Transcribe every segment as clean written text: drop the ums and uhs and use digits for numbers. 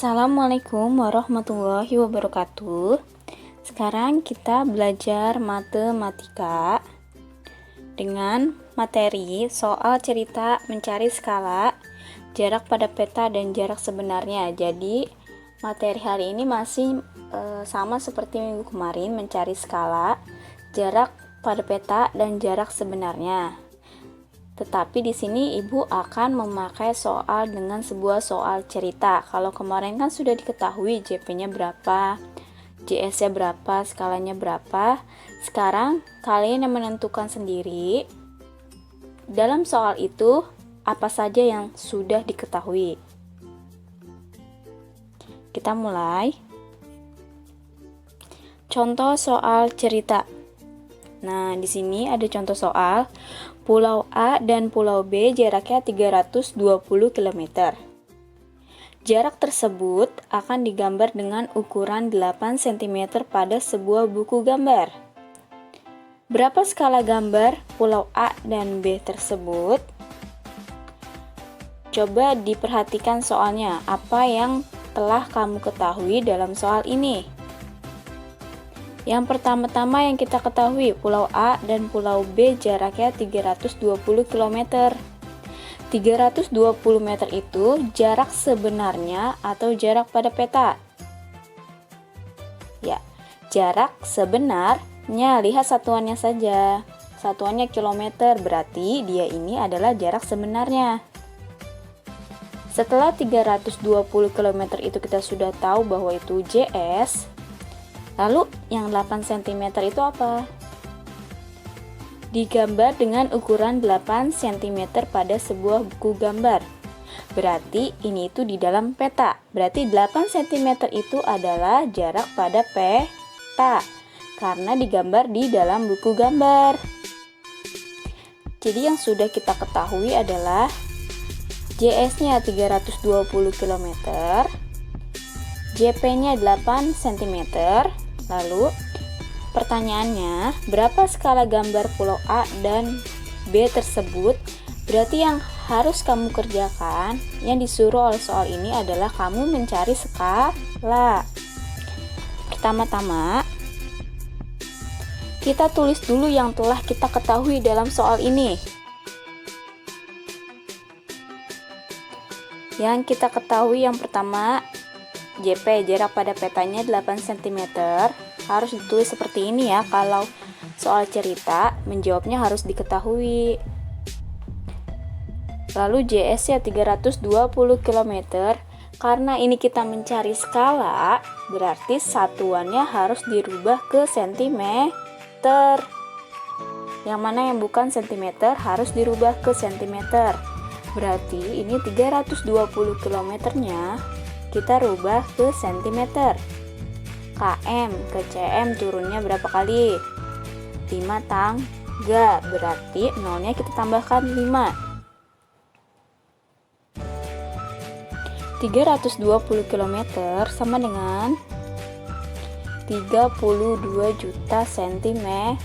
Assalamualaikum warahmatullahi wabarakatuh. Sekarang kita belajar matematika dengan materi soal cerita mencari skala, jarak pada peta dan jarak sebenarnya. Jadi materi hari ini masih sama seperti minggu kemarin, mencari skala, jarak pada peta dan jarak sebenarnya. Tetapi di sini Ibu akan memakai soal dengan sebuah soal cerita. Kalau kemarin kan sudah diketahui JP-nya berapa, JS-nya berapa, skalanya berapa. Sekarang kalian yang menentukan sendiri dalam soal itu apa saja yang sudah diketahui. Kita mulai. Contoh soal cerita. Nah, di sini ada contoh soal. Pulau A dan Pulau B jaraknya 320 km. Jarak tersebut akan digambar dengan ukuran 8 cm pada sebuah buku gambar. Berapa skala gambar Pulau A dan B tersebut? Coba diperhatikan soalnya, apa yang telah kamu ketahui dalam soal ini? Yang pertama-tama yang kita ketahui, Pulau A dan Pulau B jaraknya 320 km. 320 meter itu jarak sebenarnya atau jarak pada peta? Ya, jarak sebenarnya. Lihat satuannya saja. Satuannya kilometer, berarti dia ini adalah jarak sebenarnya. Setelah 320 km itu kita sudah tahu bahwa itu JS. Lalu yang 8 cm itu apa? Digambar dengan ukuran 8 cm pada sebuah buku gambar. Berarti ini itu di dalam peta. Berarti 8 cm itu adalah jarak pada peta karena digambar di dalam buku gambar. Jadi yang sudah kita ketahui adalah JS-nya 320 km, JP-nya 8 cm. Lalu pertanyaannya, berapa skala gambar Pulau A dan B tersebut? Berarti yang harus kamu kerjakan, yang disuruh oleh soal ini adalah kamu mencari skala. Pertama-tama, kita tulis dulu yang telah kita ketahui dalam soal ini. Yang kita ketahui yang pertama, JP, jarak pada petanya 8 cm, harus ditulis seperti ini ya. Kalau soal cerita, menjawabnya harus diketahui. Lalu JS-nya 320 km, karena ini kita mencari skala, berarti satuannya harus dirubah ke cm. Yang mana yang bukan cm harus dirubah ke cm. Berarti ini 320 km-nya kita rubah ke cm. KM ke cm turunnya berapa kali? 5 tangga, berarti nolnya kita tambahkan 5. 320 km sama dengan 32 juta cm.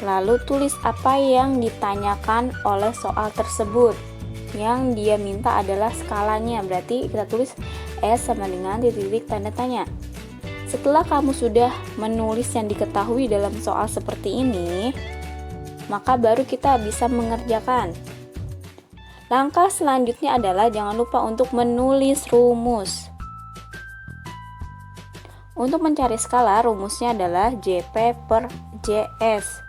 Lalu tulis apa yang ditanyakan oleh soal tersebut. Yang dia minta adalah skalanya, berarti kita tulis S sama dengan titik tanda tanya. Setelah kamu sudah menulis yang diketahui dalam soal seperti ini, maka baru kita bisa mengerjakan. Langkah selanjutnya adalah jangan lupa untuk menulis rumus. Untuk mencari skala, rumusnya adalah JP per JS.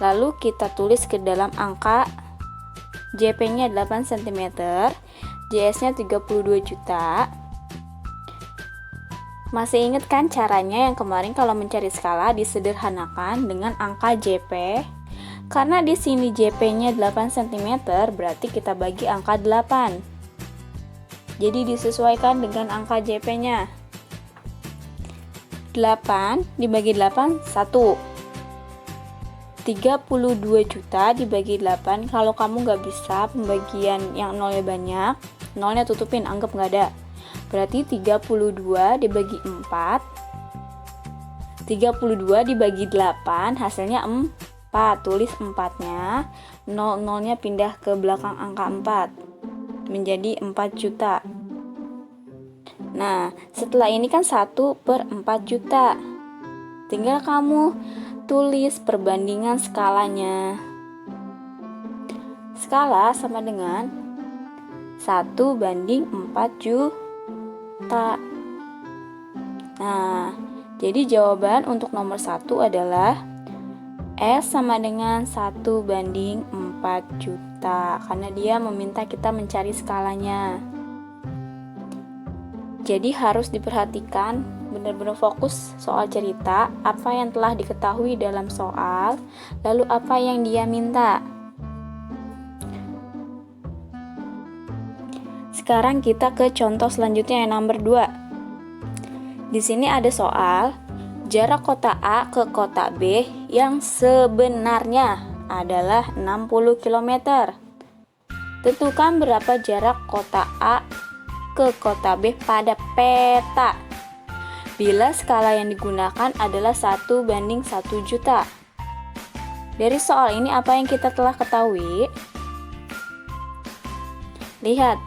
Lalu kita tulis ke dalam angka. JP-nya 8 cm, JS-nya 32 juta. Masih ingat kan caranya yang kemarin kalau mencari skala disederhanakan dengan angka JP? Karena di sini JP-nya 8 cm, berarti kita bagi angka 8. Jadi disesuaikan dengan angka JP-nya. 8 dibagi 8, 1. 32 juta dibagi 8, kalau kamu nggak bisa pembagian yang nolnya banyak, nolnya tutupin, anggap nggak ada. Berarti 32 dibagi 4, 32 dibagi 8, hasilnya 4. 4, tulis 4-nya, 0-nya pindah ke belakang angka 4, menjadi 4 juta. Nah, setelah ini kan 1/4 juta. Tinggal kamu tulis perbandingan skalanya. Skala sama dengan 1/4 juta. Nah, jadi jawaban untuk nomor 1 adalah S sama dengan 1/4 juta, karena dia meminta kita mencari skalanya. Jadi harus diperhatikan, benar-benar fokus soal cerita, apa yang telah diketahui dalam soal, lalu apa yang dia minta. Sekarang kita ke contoh selanjutnya yang nomor 2. Di sini ada soal jarak kota A ke kota B yang sebenarnya adalah 60 km. Tentukan berapa jarak kota A ke kota B pada peta bila skala yang digunakan adalah 1/1 juta. Dari soal ini apa yang kita telah ketahui? Lihat,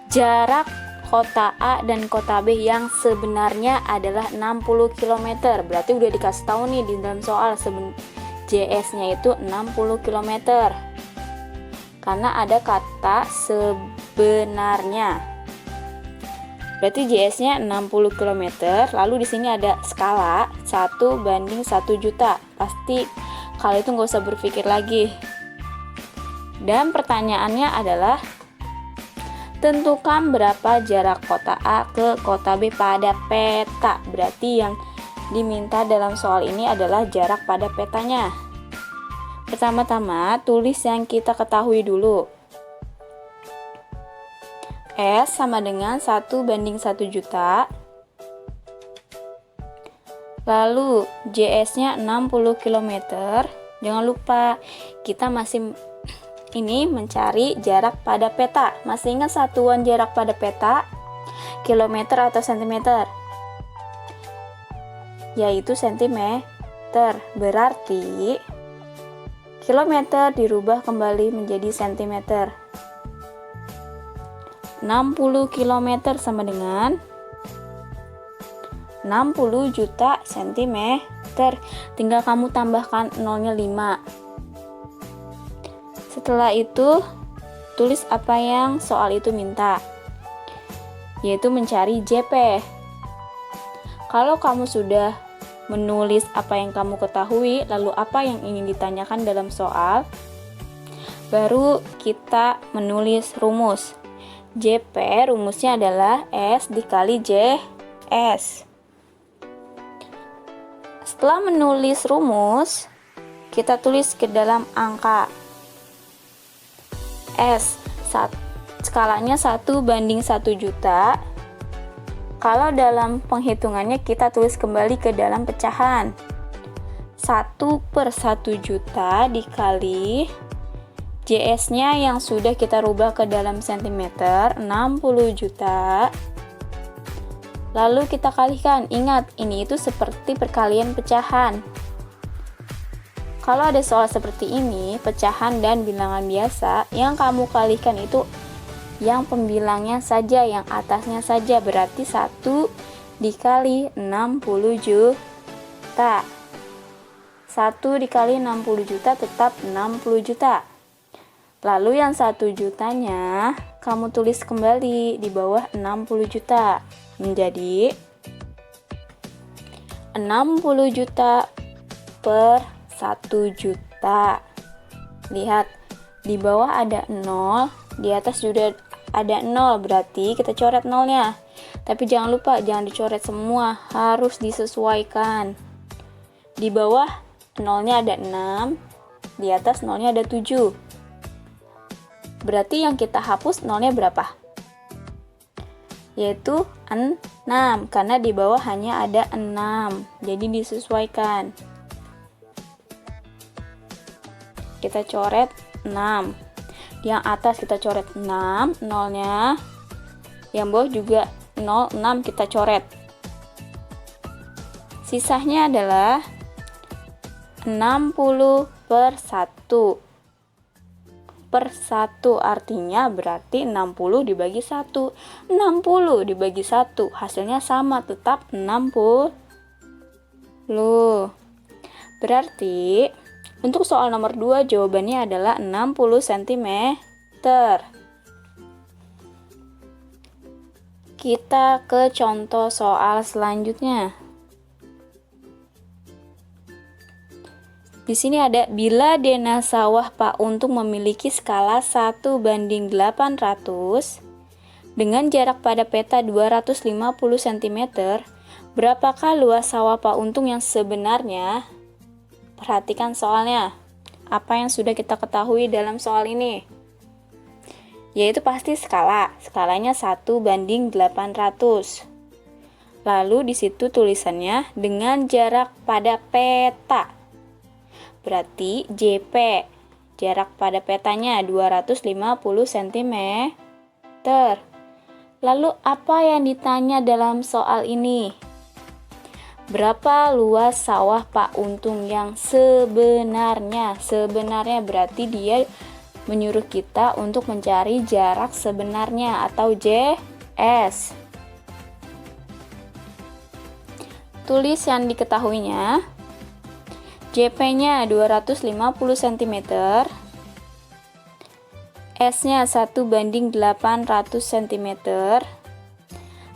jarak kota A dan kota B yang sebenarnya adalah 60 km. Berarti udah dikasih tahu nih di dalam soal JS-nya itu 60 km. Karena ada kata sebenarnya. Berarti JS-nya 60 km. Lalu di sini ada skala 1/1 juta. Pasti kalau itu nggak usah berpikir lagi. Dan pertanyaannya adalah tentukan berapa jarak kota A ke kota B pada peta. Berarti yang diminta dalam soal ini adalah jarak pada petanya. Pertama-tama tulis yang kita ketahui dulu. S sama dengan 1/1 juta. Lalu JS-nya 60 km. Jangan lupa kita masih ini mencari jarak pada peta. Masih ingat satuan jarak pada peta? Kilometer atau sentimeter? Yaitu sentimeter. Berarti kilometer dirubah kembali menjadi sentimeter. 60 km sama dengan 60 juta sentimeter. Tinggal kamu tambahkan 0-nya 5. Setelah itu, tulis apa yang soal itu minta, yaitu mencari JP. Kalau kamu sudah menulis apa yang kamu ketahui, lalu apa yang ingin ditanyakan dalam soal, baru kita menulis rumus. JP rumusnya adalah S dikali JS. Setelah menulis rumus, kita tulis ke dalam angka. S, skalanya 1/1 juta. Kalau dalam penghitungannya kita tulis kembali ke dalam pecahan. 1/1 juta dikali JS-nya yang sudah kita rubah ke dalam sentimeter, 60 juta. Lalu kita kalikan. Ingat, ini itu seperti perkalian pecahan. Kalau ada soal seperti ini, pecahan dan bilangan biasa, yang kamu kalikan itu yang pembilangnya saja, yang atasnya saja. Berarti 1 dikali 60 juta. 1 dikali 60 juta tetap 60 juta. Lalu yang 1 jutanya kamu tulis kembali di bawah 60 juta. Menjadi 60 juta per 1 juta. Lihat, di bawah ada 0, di atas juga ada 0, berarti kita coret 0-nya. Tapi jangan lupa, jangan dicoret semua, harus disesuaikan. Di bawah 0-nya ada 6, di atas 0-nya ada 7. Berarti yang kita hapus 0-nya berapa? Yaitu 6, karena di bawah hanya ada 6, jadi disesuaikan. Kita coret 6. Yang atas kita coret 6, 0-nya. Yang bawah juga 0, 6 kita coret. Sisanya adalah 60 per 1. Per 1 artinya berarti 60 dibagi 1. 60 dibagi 1 hasilnya sama, tetap 60. Berarti untuk soal nomor 2 jawabannya adalah 60 cm. Kita ke contoh soal selanjutnya. Di sini ada, bila denah sawah Pak Untung memiliki skala 1:800 dengan jarak pada peta 250 cm, berapakah luas sawah Pak Untung yang sebenarnya? Perhatikan soalnya. Apa yang sudah kita ketahui dalam soal ini? Yaitu pasti skala. Skalanya 1:800. Lalu di situ tulisannya dengan jarak pada peta. Berarti JP, jarak pada petanya 250 cm. Lalu apa yang ditanya dalam soal ini? Berapa luas sawah Pak Untung yang sebenarnya? Sebenarnya berarti dia menyuruh kita untuk mencari jarak sebenarnya atau JS. Tulis yang diketahuinya. JP-nya 250 cm, S-nya 1:800 cm.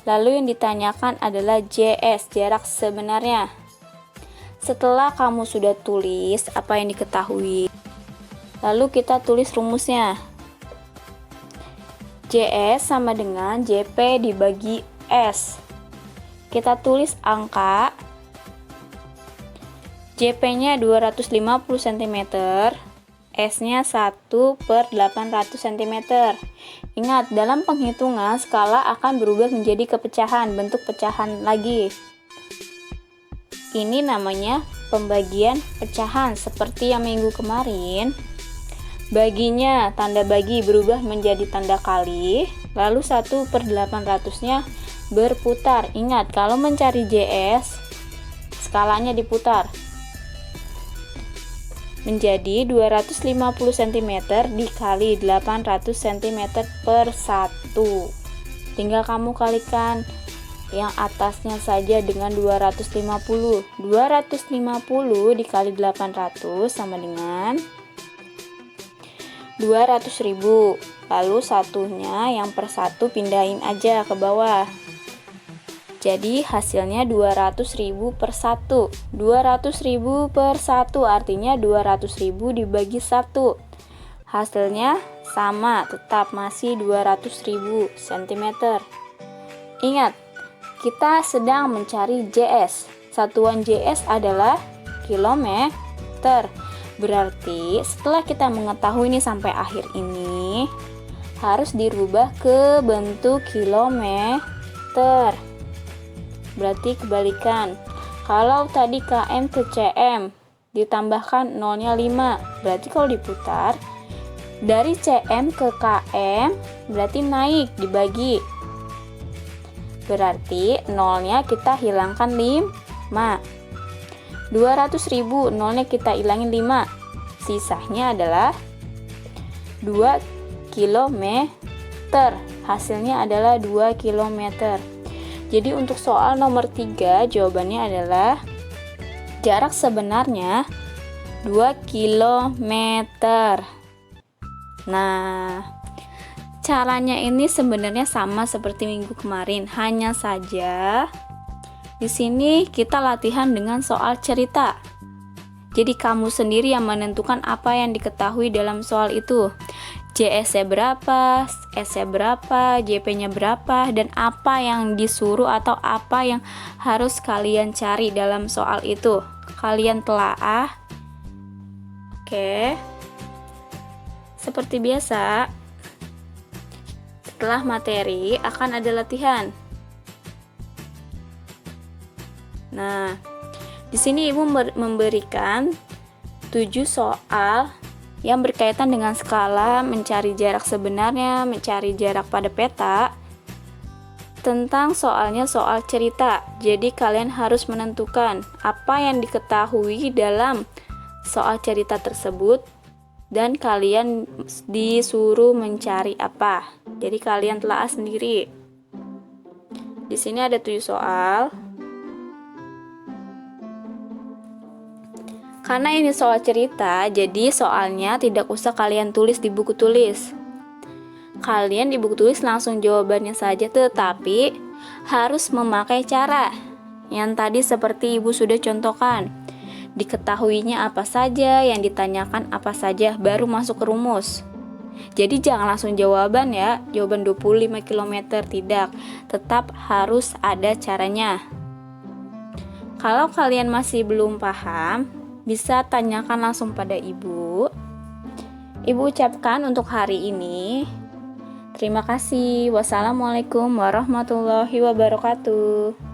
Lalu yang ditanyakan adalah JS, jarak sebenarnya. Setelah kamu sudah tulis apa yang diketahui, lalu kita tulis rumusnya. JS sama dengan JP dibagi S. Kita tulis angka. JP-nya 250 cm, S-nya 1/800 cm. Ingat, dalam penghitungan skala akan berubah menjadi kepecahan, bentuk pecahan lagi. Ini namanya pembagian pecahan, seperti yang minggu kemarin. Baginya, tanda bagi berubah menjadi tanda kali, lalu 1/800-nya berputar. Ingat, kalau mencari JS, skalanya diputar. Menjadi 250 cm dikali 800 cm per 1. Tinggal kamu kalikan yang atasnya saja dengan 250. 250 dikali 800 sama dengan 200.000. Lalu satunya yang per 1 pindahin aja ke bawah. Jadi hasilnya 200.000 per 1. 200.000 per 1 artinya 200.000 dibagi 1. Hasilnya sama, tetap masih 200.000 cm. Ingat, kita sedang mencari JS. Satuan JS adalah kilometer. Berarti setelah kita mengetahui ini sampai akhir ini, harus dirubah ke bentuk kilometer. Berarti kebalikan. Kalau tadi KM ke CM ditambahkan nolnya 5, berarti kalau diputar dari CM ke KM berarti naik dibagi. Berarti nolnya kita hilangkan 5. 200.000 nolnya kita hilangin 5. Sisanya adalah 2 km. Hasilnya adalah 2 km. Jadi untuk soal nomor 3 jawabannya adalah jarak sebenarnya 2 km. Nah, caranya ini sebenarnya sama seperti minggu kemarin, hanya saja di sini kita latihan dengan soal cerita. Jadi kamu sendiri yang menentukan apa yang diketahui dalam soal itu. JS-nya berapa, S-nya berapa, JP-nya berapa, dan apa yang disuruh atau apa yang harus kalian cari dalam soal itu. Kalian telaah. Oke. Seperti biasa, setelah materi akan ada latihan. Nah, di sini Ibu memberikan 7 soal yang berkaitan dengan skala, mencari jarak sebenarnya, mencari jarak pada peta. Tentang soalnya soal cerita. Jadi kalian harus menentukan apa yang diketahui dalam soal cerita tersebut dan kalian disuruh mencari apa. Jadi kalian telah sendiri. Di sini ada 7 soal. Karena ini soal cerita, jadi soalnya tidak usah kalian tulis di buku tulis. Kalian di buku tulis langsung jawabannya saja, tetapi harus memakai cara yang tadi seperti Ibu sudah contohkan. Diketahuinya apa saja, yang ditanyakan apa saja, baru masuk ke rumus. Jadi jangan langsung jawaban ya, jawaban 25 km, tidak. Tetap harus ada caranya. Kalau kalian masih belum paham, bisa tanyakan langsung pada Ibu. Ibu ucapkan untuk hari ini, terima kasih. Wassalamualaikum warahmatullahi wabarakatuh.